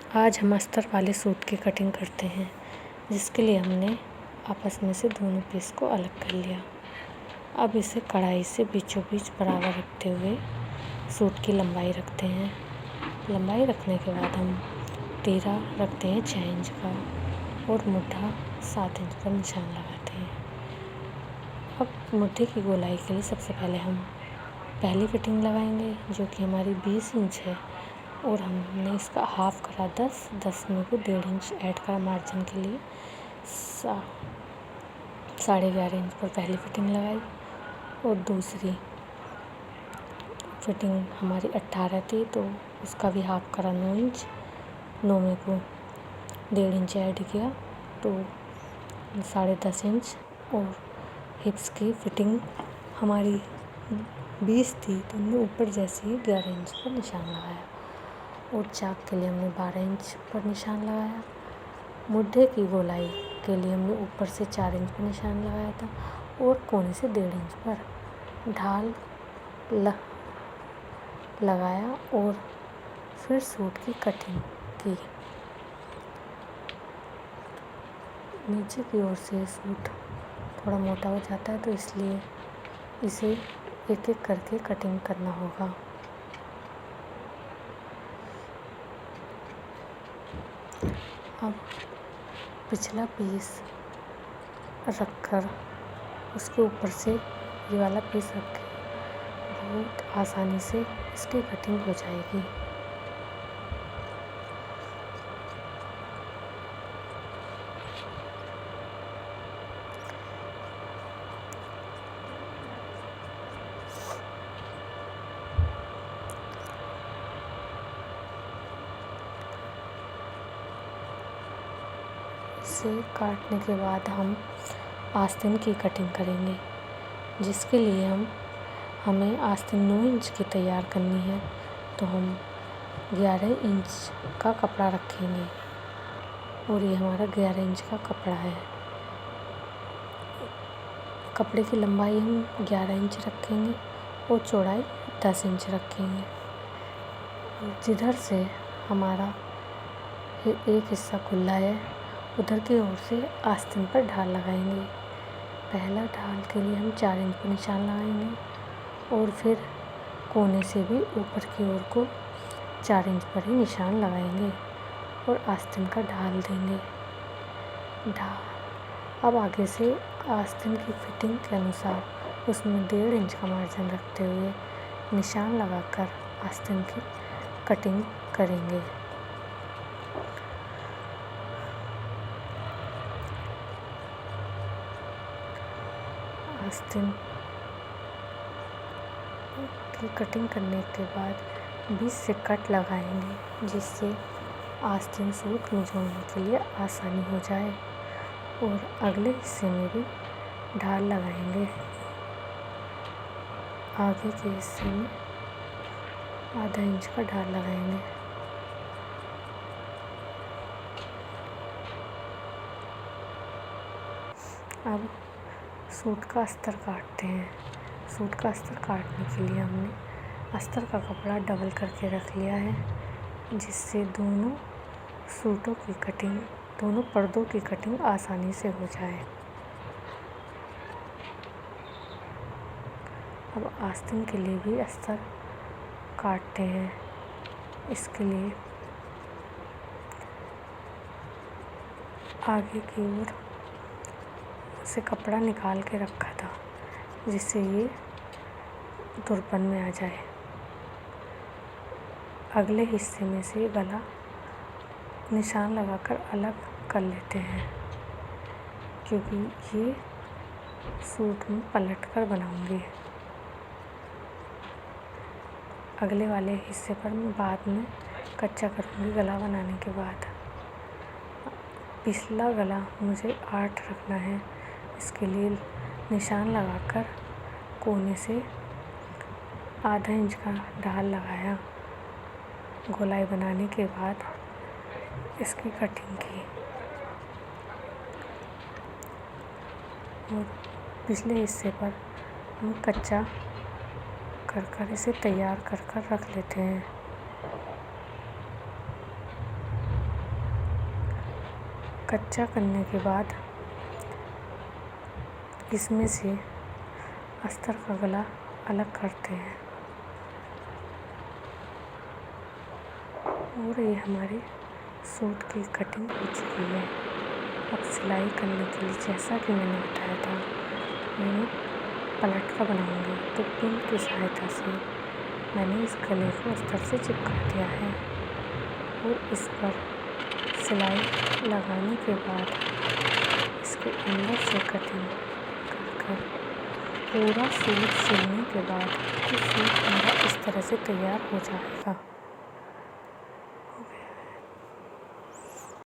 आज हम अस्तर वाले सूट की कटिंग करते हैं, जिसके लिए हमने आपस में से दोनों पीस को अलग कर लिया। अब इसे कढ़ाई से बीचों बीच बराबर रखते हुए सूट की लंबाई रखते हैं। लंबाई रखने के बाद हम तीरा रखते हैं 6 इंच का और मुट्ठा 7 इंच पर निशान लगाते हैं। अब मुट्ठे की गोलाई के लिए सबसे पहले हम पहली कटिंग लगाएंगे, जो कि हमारी 20 इंच है, और हमने इसका हाफ करा 10 में को 1.5 इंच ऐड करा मार्जिन के लिए। 11.5 इंच पर पहली फिटिंग लगाई और दूसरी फिटिंग हमारी 18 थी, तो उसका भी हाफ करा 9 इंच। 9 में को 1.5 इंच ऐड किया तो 10.5 इंच। और हिप्स की फिटिंग हमारी 20 थी, तो हमने ऊपर जैसे ही 11 इंच पर निशान लगाया और चाक के लिए हमने 12 इंच पर निशान लगाया। मुड्ढे की गोलाई के लिए हमने ऊपर से 4 इंच पर निशान लगाया था और कोने से 1.5 इंच पर ढाल लगाया और फिर सूट की कटिंग की। नीचे की ओर से सूट थोड़ा मोटा हो जाता है, तो इसलिए इसे एक एक करके कटिंग करना होगा। अब पिछला पीस रखकर उसके ऊपर से ये वाला पीस रख के बहुत आसानी से इसकी कटिंग हो जाएगी। इसे काटने के बाद हम आस्तीन की कटिंग करेंगे, जिसके लिए हमें आस्तीन 9 इंच की तैयार करनी है, तो हम 11 इंच का कपड़ा रखेंगे और ये हमारा 11 इंच का कपड़ा है। कपड़े की लंबाई हम 11 इंच रखेंगे और चौड़ाई 10 इंच रखेंगे। जिधर से हमारा एक हिस्सा खुला है, उधर की ओर से आस्तीन पर ढाल लगाएंगे। पहला ढाल के लिए हम 4 इंच पर निशान लगाएंगे और फिर कोने से भी ऊपर की ओर को 4 इंच पर ही निशान लगाएंगे और आस्तीन का ढाल देंगे। अब आगे से आस्तीन की फिटिंग के अनुसार उसमें 1.5 इंच का मार्जिन रखते हुए निशान लगाकर आस्तीन की कटिंग करेंगे। आस्तीन की कटिंग करने के बाद 20 से कट लगाएंगे, जिससे आस्तीन सूट में जोड़ने के लिए आसानी हो जाए। और अगले हिस्से में भी ढाल लगाएंगे। आगे के हिस्से में आधा इंच का ढाल लगाएंगे। अब सूट का अस्तर काटते हैं। सूट का अस्तर काटने के लिए हमने अस्तर का कपड़ा डबल करके रख लिया है, जिससे दोनों सूटों की कटिंग, दोनों पर्दों की कटिंग आसानी से हो जाए। अब आस्तीन के लिए भी अस्तर काटते हैं। इसके लिए आगे की ओर से कपड़ा निकाल के रखा था, जिससे ये तुरपन में आ जाए। अगले हिस्से में से गला निशान लगाकर अलग कर लेते हैं, क्योंकि ये सूट में पलट कर बनाऊंगी। अगले वाले हिस्से पर मैं बाद में कच्चा करूंगी गला बनाने के बाद। पिछला गला मुझे 8 रखना है। इसके लिए निशान लगाकर कोने से आधा इंच का ढाल लगाया। गोलाई बनाने के बाद इसकी कटिंग की और पिछले हिस्से पर हम कच्चा कर इसे तैयार कर रख लेते हैं। कच्चा करने के बाद इसमें से अस्तर का गला अलग करते हैं। और ये हमारे सूट की कटिंग हो चुकी है। अब सिलाई करने के लिए जैसा कि मैंने बताया था, मैं पलट का बनाऊंगी, तो पिन की सहायता से मैंने इस गले को अस्तर से चिपका दिया है। और इस पर सिलाई लगाने के बाद इसके अंदर से कटिंग कर पूरा सूट सिलने के बाद ये सूट मेरा इस तरह से तैयार हो जाएगा।